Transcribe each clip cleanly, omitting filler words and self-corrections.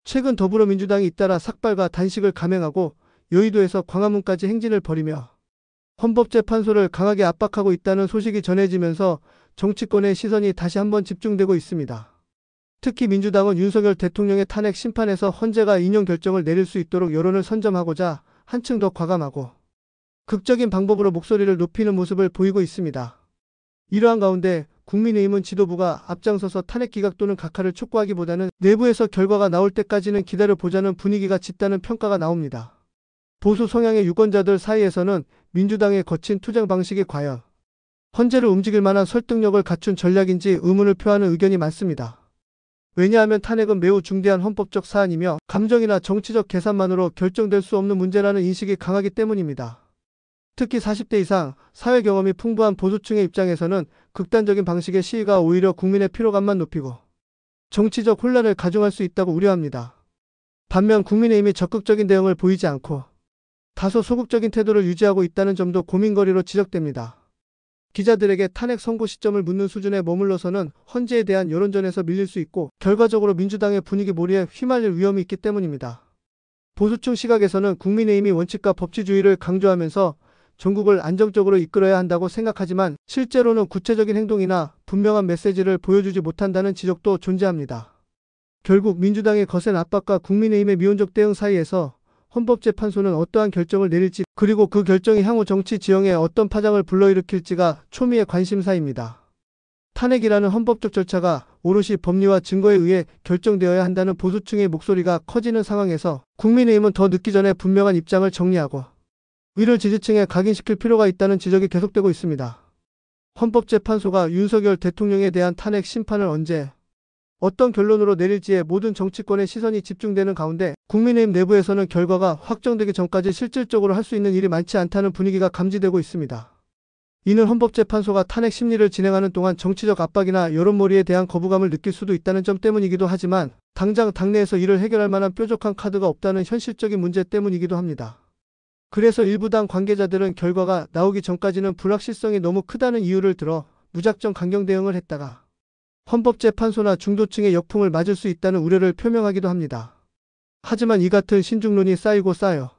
최근 더불어민주당이 잇따라 삭발과 단식을 감행하고 여의도에서 광화문까지 행진을 벌이며 헌법재판소를 강하게 압박하고 있다는 소식이 전해지면서 정치권의 시선이 다시 한번 집중되고 있습니다. 특히 민주당은 윤석열 대통령의 탄핵 심판에서 헌재가 인용 결정을 내릴 수 있도록 여론을 선점하고자 한층 더 과감하고 극적인 방법으로 목소리를 높이는 모습을 보이고 있습니다. 이러한 가운데 국민의힘은 지도부가 앞장서서 탄핵 기각 또는 각하를 촉구하기보다는 내부에서 결과가 나올 때까지는 기다려보자는 분위기가 짙다는 평가가 나옵니다. 보수 성향의 유권자들 사이에서는 민주당의 거친 투쟁 방식이 과연 헌재를 움직일 만한 설득력을 갖춘 전략인지 의문을 표하는 의견이 많습니다. 왜냐하면 탄핵은 매우 중대한 헌법적 사안이며 감정이나 정치적 계산만으로 결정될 수 없는 문제라는 인식이 강하기 때문입니다. 특히 40대 이상 사회 경험이 풍부한 보수층의 입장에서는 극단적인 방식의 시위가 오히려 국민의 피로감만 높이고 정치적 혼란을 가중할 수 있다고 우려합니다. 반면 국민의힘이 적극적인 대응을 보이지 않고 다소 소극적인 태도를 유지하고 있다는 점도 고민거리로 지적됩니다. 기자들에게 탄핵 선고 시점을 묻는 수준에 머물러서는 헌재에 대한 여론전에서 밀릴 수 있고 결과적으로 민주당의 분위기 몰이에 휘말릴 위험이 있기 때문입니다. 보수층 시각에서는 국민의힘이 원칙과 법치주의를 강조하면서 전국을 안정적으로 이끌어야 한다고 생각하지만 실제로는 구체적인 행동이나 분명한 메시지를 보여주지 못한다는 지적도 존재합니다. 결국 민주당의 거센 압박과 국민의힘의 미온적 대응 사이에서 헌법재판소는 어떠한 결정을 내릴지 그리고 그 결정이 향후 정치 지형에 어떤 파장을 불러일으킬지가 초미의 관심사입니다. 탄핵이라는 헌법적 절차가 오롯이 법리와 증거에 의해 결정되어야 한다는 보수층의 목소리가 커지는 상황에서 국민의힘은 더 늦기 전에 분명한 입장을 정리하고 이를 지지층에 각인시킬 필요가 있다는 지적이 계속되고 있습니다. 헌법재판소가 윤석열 대통령에 대한 탄핵 심판을 언제 어떤 결론으로 내릴지에 모든 정치권의 시선이 집중되는 가운데 국민의힘 내부에서는 결과가 확정되기 전까지 실질적으로 할 수 있는 일이 많지 않다는 분위기가 감지되고 있습니다. 이는 헌법재판소가 탄핵 심리를 진행하는 동안 정치적 압박이나 여론몰이에 대한 거부감을 느낄 수도 있다는 점 때문이기도 하지만 당장 당내에서 이를 해결할 만한 뾰족한 카드가 없다는 현실적인 문제 때문이기도 합니다. 그래서 일부 당 관계자들은 결과가 나오기 전까지는 불확실성이 너무 크다는 이유를 들어 무작정 강경 대응을 했다가 헌법재판소나 중도층의 역풍을 맞을 수 있다는 우려를 표명하기도 합니다. 하지만 이 같은 신중론이 쌓이고 쌓여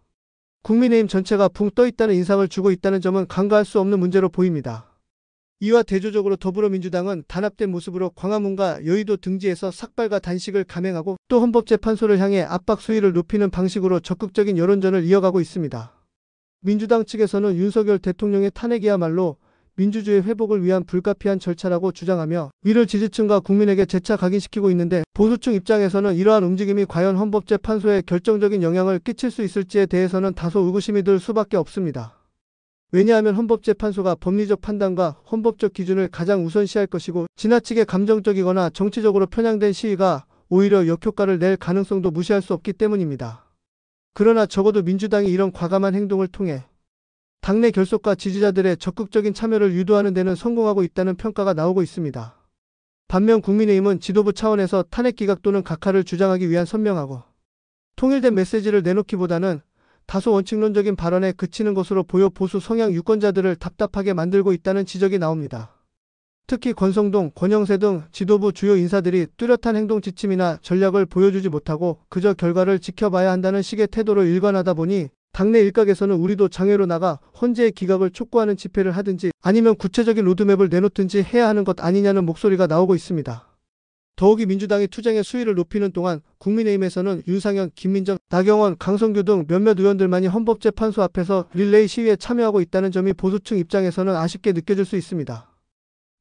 국민의힘 전체가 붕 떠 있다는 인상을 주고 있다는 점은 간과할 수 없는 문제로 보입니다. 이와 대조적으로 더불어민주당은 단합된 모습으로 광화문과 여의도 등지에서 삭발과 단식을 감행하고 또 헌법재판소를 향해 압박 수위를 높이는 방식으로 적극적인 여론전을 이어가고 있습니다. 민주당 측에서는 윤석열 대통령의 탄핵이야말로 민주주의 회복을 위한 불가피한 절차라고 주장하며 이를 지지층과 국민에게 재차 각인시키고 있는데 보수층 입장에서는 이러한 움직임이 과연 헌법재판소에 결정적인 영향을 끼칠 수 있을지에 대해서는 다소 의구심이 들 수밖에 없습니다. 왜냐하면 헌법재판소가 법리적 판단과 헌법적 기준을 가장 우선시할 것이고 지나치게 감정적이거나 정치적으로 편향된 시위가 오히려 역효과를 낼 가능성도 무시할 수 없기 때문입니다. 그러나 적어도 민주당이 이런 과감한 행동을 통해 당내 결속과 지지자들의 적극적인 참여를 유도하는 데는 성공하고 있다는 평가가 나오고 있습니다. 반면 국민의힘은 지도부 차원에서 탄핵 기각 또는 각하를 주장하기 위한 선명하고 통일된 메시지를 내놓기보다는 다소 원칙론적인 발언에 그치는 것으로 보여 보수 성향 유권자들을 답답하게 만들고 있다는 지적이 나옵니다. 특히 권성동, 권영세 등 지도부 주요 인사들이 뚜렷한 행동 지침이나 전략을 보여주지 못하고 그저 결과를 지켜봐야 한다는 식의 태도로 일관하다 보니 당내 일각에서는 우리도 장외로 나가 헌재의 기각을 촉구하는 집회를 하든지 아니면 구체적인 로드맵을 내놓든지 해야 하는 것 아니냐는 목소리가 나오고 있습니다. 더욱이 민주당이 투쟁의 수위를 높이는 동안 국민의힘에서는 윤상현, 김민정, 나경원, 강성규 등 몇몇 의원들만이 헌법재판소 앞에서 릴레이 시위에 참여하고 있다는 점이 보수층 입장에서는 아쉽게 느껴질 수 있습니다.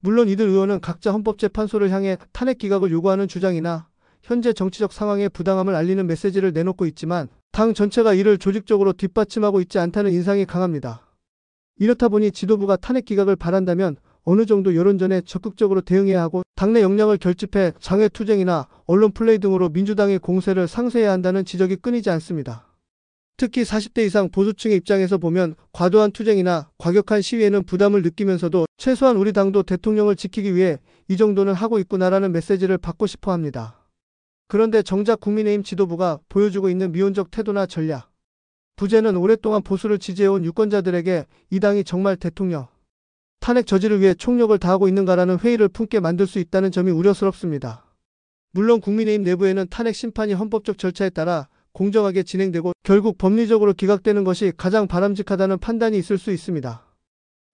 물론 이들 의원은 각자 헌법재판소를 향해 탄핵 기각을 요구하는 주장이나 현재 정치적 상황의 부당함을 알리는 메시지를 내놓고 있지만 당 전체가 이를 조직적으로 뒷받침하고 있지 않다는 인상이 강합니다. 이렇다 보니 지도부가 탄핵 기각을 바란다면 어느 정도 여론전에 적극적으로 대응해야 하고 당내 역량을 결집해 장외 투쟁이나 언론 플레이 등으로 민주당의 공세를 상쇄해야 한다는 지적이 끊이지 않습니다. 특히 40대 이상 보수층의 입장에서 보면 과도한 투쟁이나 과격한 시위에는 부담을 느끼면서도 최소한 우리 당도 대통령을 지키기 위해 이 정도는 하고 있구나라는 메시지를 받고 싶어 합니다. 그런데 정작 국민의힘 지도부가 보여주고 있는 미온적 태도나 전략, 부재는 오랫동안 보수를 지지해온 유권자들에게 이 당이 정말 대통령 탄핵 저지를 위해 총력을 다하고 있는가라는 회의를 품게 만들 수 있다는 점이 우려스럽습니다. 물론 국민의힘 내부에는 탄핵 심판이 헌법적 절차에 따라 공정하게 진행되고 결국 법리적으로 기각되는 것이 가장 바람직하다는 판단이 있을 수 있습니다.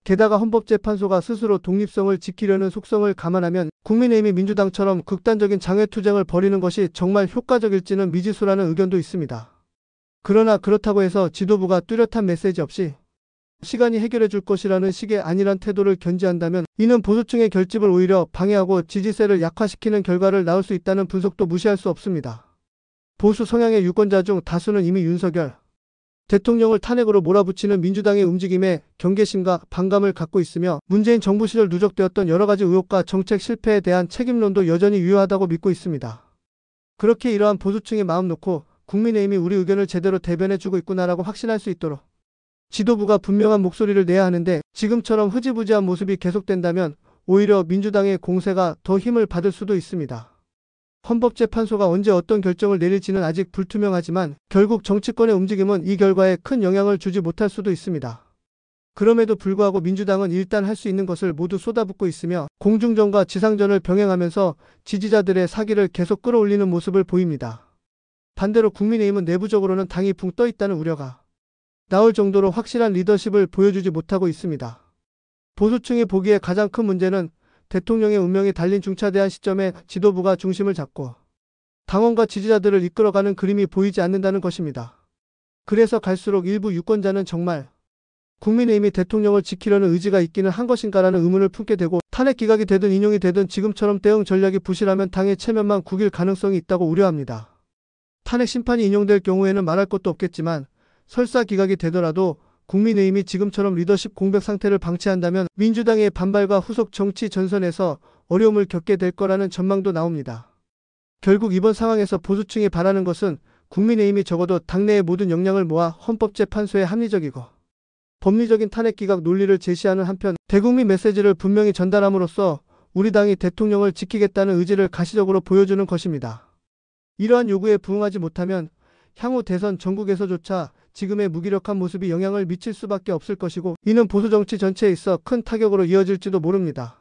게다가 헌법재판소가 스스로 독립성을 지키려는 속성을 감안하면 국민의힘이 민주당처럼 극단적인 장외투쟁을 벌이는 것이 정말 효과적일지는 미지수라는 의견도 있습니다. 그러나 그렇다고 해서 지도부가 뚜렷한 메시지 없이 시간이 해결해 줄 것이라는 식의 안일한 태도를 견지한다면 이는 보수층의 결집을 오히려 방해하고 지지세를 약화시키는 결과를 낳을 수 있다는 분석도 무시할 수 없습니다. 보수 성향의 유권자 중 다수는 이미 윤석열 대통령을 탄핵으로 몰아붙이는 민주당의 움직임에 경계심과 반감을 갖고 있으며 문재인 정부 시절 누적되었던 여러 가지 의혹과 정책 실패에 대한 책임론도 여전히 유효하다고 믿고 있습니다. 그렇게 이러한 보수층의 마음 놓고 국민의힘이 우리 의견을 제대로 대변해주고 있구나라고 확신할 수 있도록 지도부가 분명한 목소리를 내야 하는데 지금처럼 흐지부지한 모습이 계속된다면 오히려 민주당의 공세가 더 힘을 받을 수도 있습니다. 헌법재판소가 언제 어떤 결정을 내릴지는 아직 불투명하지만 결국 정치권의 움직임은 이 결과에 큰 영향을 주지 못할 수도 있습니다. 그럼에도 불구하고 민주당은 일단 할 수 있는 것을 모두 쏟아붓고 있으며 공중전과 지상전을 병행하면서 지지자들의 사기를 계속 끌어올리는 모습을 보입니다. 반대로 국민의힘은 내부적으로는 당이 붕 떠 있다는 우려가 나올 정도로 확실한 리더십을 보여주지 못하고 있습니다. 보수층이 보기에 가장 큰 문제는 대통령의 운명이 달린 중차대한 시점에 지도부가 중심을 잡고 당원과 지지자들을 이끌어가는 그림이 보이지 않는다는 것입니다. 그래서 갈수록 일부 유권자는 정말 국민의힘이 대통령을 지키려는 의지가 있기는 한 것인가라는 의문을 품게 되고 탄핵 기각이 되든 인용이 되든 지금처럼 대응 전략이 부실하면 당의 체면만 구길 가능성이 있다고 우려합니다. 탄핵 심판이 인용될 경우에는 말할 것도 없겠지만 설사 기각이 되더라도 국민의힘이 지금처럼 리더십 공백 상태를 방치한다면 민주당의 반발과 후속 정치 전선에서 어려움을 겪게 될 거라는 전망도 나옵니다. 결국 이번 상황에서 보수층이 바라는 것은 국민의힘이 적어도 당내의 모든 역량을 모아 헌법재판소에 합리적이고 법리적인 탄핵 기각 논리를 제시하는 한편 대국민 메시지를 분명히 전달함으로써 우리 당이 대통령을 지키겠다는 의지를 가시적으로 보여주는 것입니다. 이러한 요구에 부응하지 못하면 향후 대선 전국에서조차 지금의 무기력한 모습이 영향을 미칠 수밖에 없을 것이고 이는 보수정치 전체에 있어 큰 타격으로 이어질지도 모릅니다.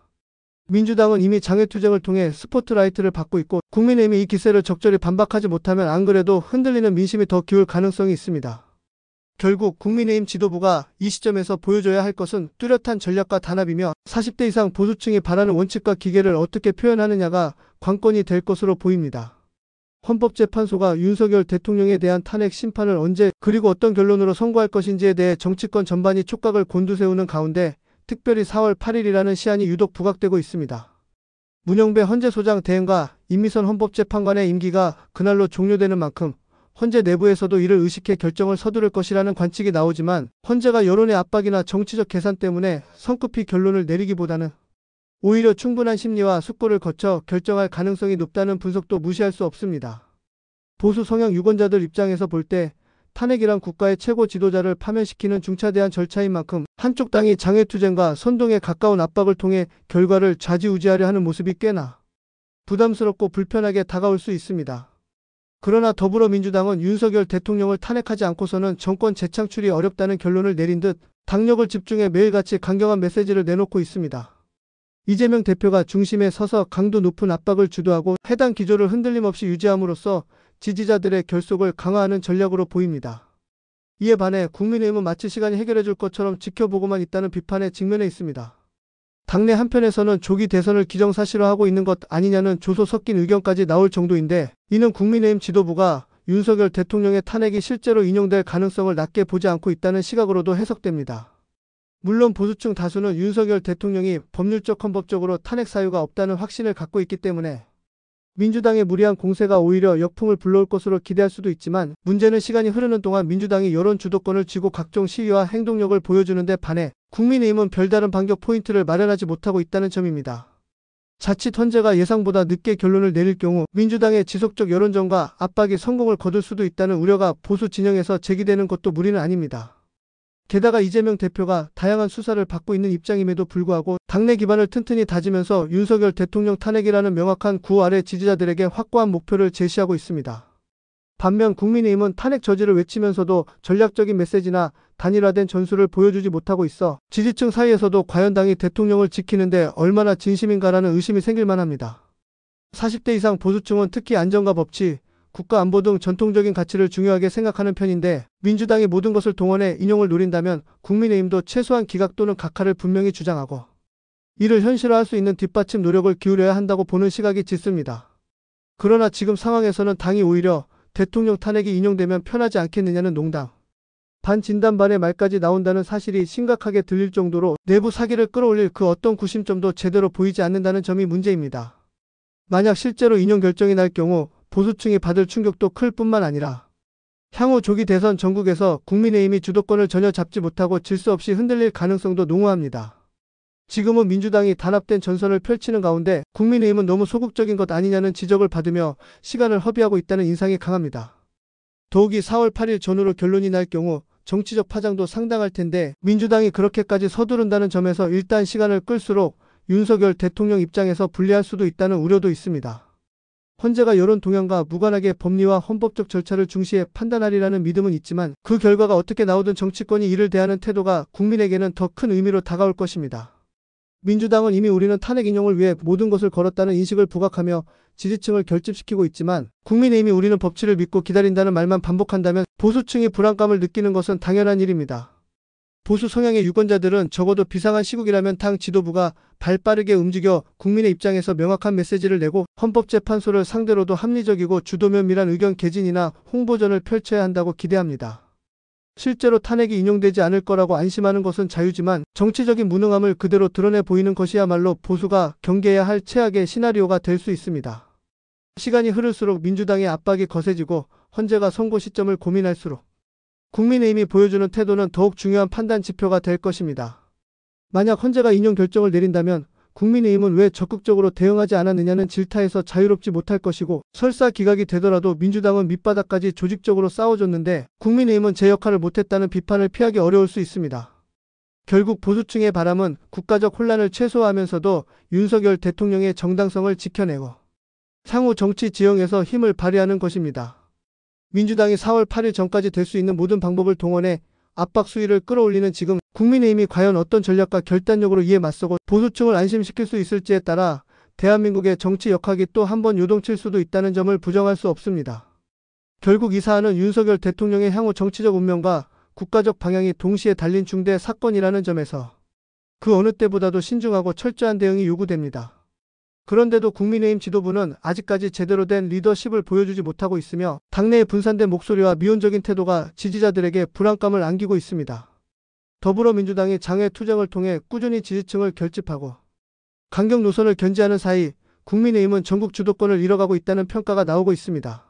민주당은 이미 장외투쟁을 통해 스포트라이트를 받고 있고 국민의힘이 이 기세를 적절히 반박하지 못하면 안 그래도 흔들리는 민심이 더 기울 가능성이 있습니다. 결국 국민의힘 지도부가 이 시점에서 보여줘야 할 것은 뚜렷한 전략과 단합이며 40대 이상 보수층이 바라는 원칙과 기계를 어떻게 표현하느냐가 관건이 될 것으로 보입니다. 헌법재판소가 윤석열 대통령에 대한 탄핵 심판을 언제 그리고 어떤 결론으로 선고할 것인지에 대해 정치권 전반이 촉각을 곤두세우는 가운데 특별히 4월 8일이라는 시한이 유독 부각되고 있습니다. 문영배 헌재소장 대행과 임미선 헌법재판관의 임기가 그날로 종료되는 만큼 헌재 내부에서도 이를 의식해 결정을 서두를 것이라는 관측이 나오지만 헌재가 여론의 압박이나 정치적 계산 때문에 성급히 결론을 내리기보다는 오히려 충분한 심리와 숙고를 거쳐 결정할 가능성이 높다는 분석도 무시할 수 없습니다. 보수 성향 유권자들 입장에서 볼 때 탄핵이란 국가의 최고 지도자를 파면시키는 중차대한 절차인 만큼 한쪽 당이 장외투쟁과 선동에 가까운 압박을 통해 결과를 좌지우지하려 하는 모습이 꽤나 부담스럽고 불편하게 다가올 수 있습니다. 그러나 더불어민주당은 윤석열 대통령을 탄핵하지 않고서는 정권 재창출이 어렵다는 결론을 내린 듯 당력을 집중해 매일같이 강경한 메시지를 내놓고 있습니다. 이재명 대표가 중심에 서서 강도 높은 압박을 주도하고 해당 기조를 흔들림 없이 유지함으로써 지지자들의 결속을 강화하는 전략으로 보입니다. 이에 반해 국민의힘은 마치 시간이 해결해 줄 것처럼 지켜보고만 있다는 비판에 직면해 있습니다. 당내 한편에서는 조기 대선을 기정사실화하고 있는 것 아니냐는 조소 섞인 의견까지 나올 정도인데 이는 국민의힘 지도부가 윤석열 대통령의 탄핵이 실제로 인용될 가능성을 낮게 보지 않고 있다는 시각으로도 해석됩니다. 물론 보수층 다수는 윤석열 대통령이 법률적 헌법적으로 탄핵 사유가 없다는 확신을 갖고 있기 때문에 민주당의 무리한 공세가 오히려 역풍을 불러올 것으로 기대할 수도 있지만 문제는 시간이 흐르는 동안 민주당이 여론 주도권을 쥐고 각종 시위와 행동력을 보여주는 데 반해 국민의힘은 별다른 반격 포인트를 마련하지 못하고 있다는 점입니다. 자칫 헌재가 예상보다 늦게 결론을 내릴 경우 민주당의 지속적 여론전과 압박이 성공을 거둘 수도 있다는 우려가 보수 진영에서 제기되는 것도 무리는 아닙니다. 게다가 이재명 대표가 다양한 수사를 받고 있는 입장임에도 불구하고 당내 기반을 튼튼히 다지면서 윤석열 대통령 탄핵이라는 명확한 구호 아래 지지자들에게 확고한 목표를 제시하고 있습니다. 반면 국민의힘은 탄핵 저지를 외치면서도 전략적인 메시지나 단일화된 전술을 보여주지 못하고 있어 지지층 사이에서도 과연 당이 대통령을 지키는데 얼마나 진심인가라는 의심이 생길 만합니다. 40대 이상 보수층은 특히 안정과 법치, 국가 안보 등 전통적인 가치를 중요하게 생각하는 편인데 민주당이 모든 것을 동원해 인용을 노린다면 국민의힘도 최소한 기각 또는 각하를 분명히 주장하고 이를 현실화할 수 있는 뒷받침 노력을 기울여야 한다고 보는 시각이 짙습니다. 그러나 지금 상황에서는 당이 오히려 대통령 탄핵이 인용되면 편하지 않겠느냐는 농담, 반진단반의 말까지 나온다는 사실이 심각하게 들릴 정도로 내부 사기를 끌어올릴 그 어떤 구심점도 제대로 보이지 않는다는 점이 문제입니다. 만약 실제로 인용 결정이 날 경우 보수층이 받을 충격도 클 뿐만 아니라 향후 조기 대선 전국에서 국민의힘이 주도권을 전혀 잡지 못하고 질서 없이 흔들릴 가능성도 농후합니다. 지금은 민주당이 단합된 전선을 펼치는 가운데 국민의힘은 너무 소극적인 것 아니냐는 지적을 받으며 시간을 허비하고 있다는 인상이 강합니다. 더욱이 4월 8일 전후로 결론이 날 경우 정치적 파장도 상당할 텐데 민주당이 그렇게까지 서두른다는 점에서 일단 시간을 끌수록 윤석열 대통령 입장에서 불리할 수도 있다는 우려도 있습니다. 헌재가 여론 동향과 무관하게 법리와 헌법적 절차를 중시해 판단하리라는 믿음은 있지만 그 결과가 어떻게 나오든 정치권이 이를 대하는 태도가 국민에게는 더 큰 의미로 다가올 것입니다. 민주당은 이미 우리는 탄핵 인용을 위해 모든 것을 걸었다는 인식을 부각하며 지지층을 결집시키고 있지만 국민의힘이 우리는 법치를 믿고 기다린다는 말만 반복한다면 보수층이 불안감을 느끼는 것은 당연한 일입니다. 보수 성향의 유권자들은 적어도 비상한 시국이라면 당 지도부가 발빠르게 움직여 국민의 입장에서 명확한 메시지를 내고 헌법재판소를 상대로도 합리적이고 주도면밀한 의견 개진이나 홍보전을 펼쳐야 한다고 기대합니다. 실제로 탄핵이 인용되지 않을 거라고 안심하는 것은 자유지만 정치적인 무능함을 그대로 드러내 보이는 것이야말로 보수가 경계해야 할 최악의 시나리오가 될 수 있습니다. 시간이 흐를수록 민주당의 압박이 거세지고 헌재가 선고 시점을 고민할수록 국민의힘이 보여주는 태도는 더욱 중요한 판단 지표가 될 것입니다. 만약 헌재가 인용 결정을 내린다면 국민의힘은 왜 적극적으로 대응하지 않았느냐는 질타에서 자유롭지 못할 것이고 설사 기각이 되더라도 민주당은 밑바닥까지 조직적으로 싸워줬는데 국민의힘은 제 역할을 못했다는 비판을 피하기 어려울 수 있습니다. 결국 보수층의 바람은 국가적 혼란을 최소화하면서도 윤석열 대통령의 정당성을 지켜내고 향후 정치 지형에서 힘을 발휘하는 것입니다. 민주당이 4월 8일 전까지 될 수 있는 모든 방법을 동원해 압박 수위를 끌어올리는 지금 국민의힘이 과연 어떤 전략과 결단력으로 이에 맞서고 보수층을 안심시킬 수 있을지에 따라 대한민국의 정치 역학이 또 한 번 요동칠 수도 있다는 점을 부정할 수 없습니다. 결국 이 사안은 윤석열 대통령의 향후 정치적 운명과 국가적 방향이 동시에 달린 중대 사건이라는 점에서 그 어느 때보다도 신중하고 철저한 대응이 요구됩니다. 그런데도 국민의힘 지도부는 아직까지 제대로 된 리더십을 보여주지 못하고 있으며 당내의 분산된 목소리와 미온적인 태도가 지지자들에게 불안감을 안기고 있습니다. 더불어민주당이 장외 투쟁을 통해 꾸준히 지지층을 결집하고 강경 노선을 견지하는 사이 국민의힘은 전국 주도권을 잃어가고 있다는 평가가 나오고 있습니다.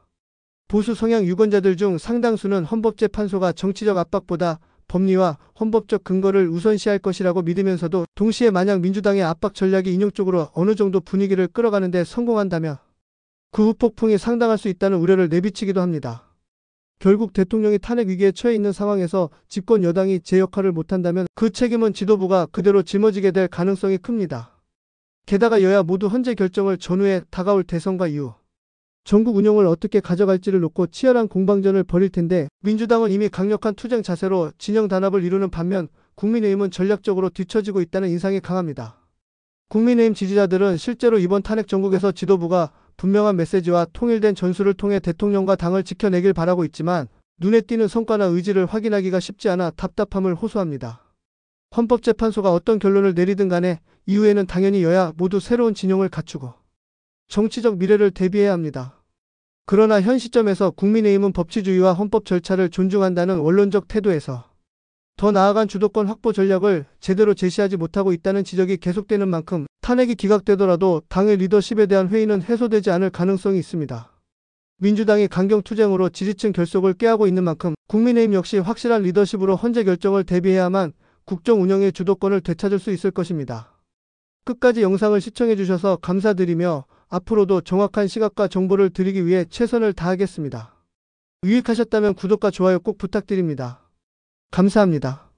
보수 성향 유권자들 중 상당수는 헌법재판소가 정치적 압박보다 법리와 헌법적 근거를 우선시할 것이라고 믿으면서도 동시에 만약 민주당의 압박 전략이 인용 쪽으로 어느 정도 분위기를 끌어가는 데 성공한다면 그 후폭풍이 상당할 수 있다는 우려를 내비치기도 합니다. 결국 대통령이 탄핵 위기에 처해 있는 상황에서 집권 여당이 제 역할을 못한다면 그 책임은 지도부가 그대로 짊어지게 될 가능성이 큽니다. 게다가 여야 모두 헌재 결정을 전후에 다가올 대선과 이후 전국 운영을 어떻게 가져갈지를 놓고 치열한 공방전을 벌일 텐데 민주당은 이미 강력한 투쟁 자세로 진영 단합을 이루는 반면 국민의힘은 전략적으로 뒤처지고 있다는 인상이 강합니다. 국민의힘 지지자들은 실제로 이번 탄핵 전국에서 지도부가 분명한 메시지와 통일된 전술을 통해 대통령과 당을 지켜내길 바라고 있지만 눈에 띄는 성과나 의지를 확인하기가 쉽지 않아 답답함을 호소합니다. 헌법재판소가 어떤 결론을 내리든 간에 이후에는 당연히 여야 모두 새로운 진영을 갖추고 정치적 미래를 대비해야 합니다. 그러나 현 시점에서 국민의힘은 법치주의와 헌법 절차를 존중한다는 원론적 태도에서 더 나아간 주도권 확보 전략을 제대로 제시하지 못하고 있다는 지적이 계속되는 만큼 탄핵이 기각되더라도 당의 리더십에 대한 회의는 해소되지 않을 가능성이 있습니다. 민주당이 강경투쟁으로 지지층 결속을 깨하고 있는 만큼 국민의힘 역시 확실한 리더십으로 헌재 결정을 대비해야만 국정 운영의 주도권을 되찾을 수 있을 것입니다. 끝까지 영상을 시청해주셔서 감사드리며 앞으로도 정확한 시각과 정보를 드리기 위해 최선을 다하겠습니다. 유익하셨다면 구독과 좋아요 꼭 부탁드립니다. 감사합니다.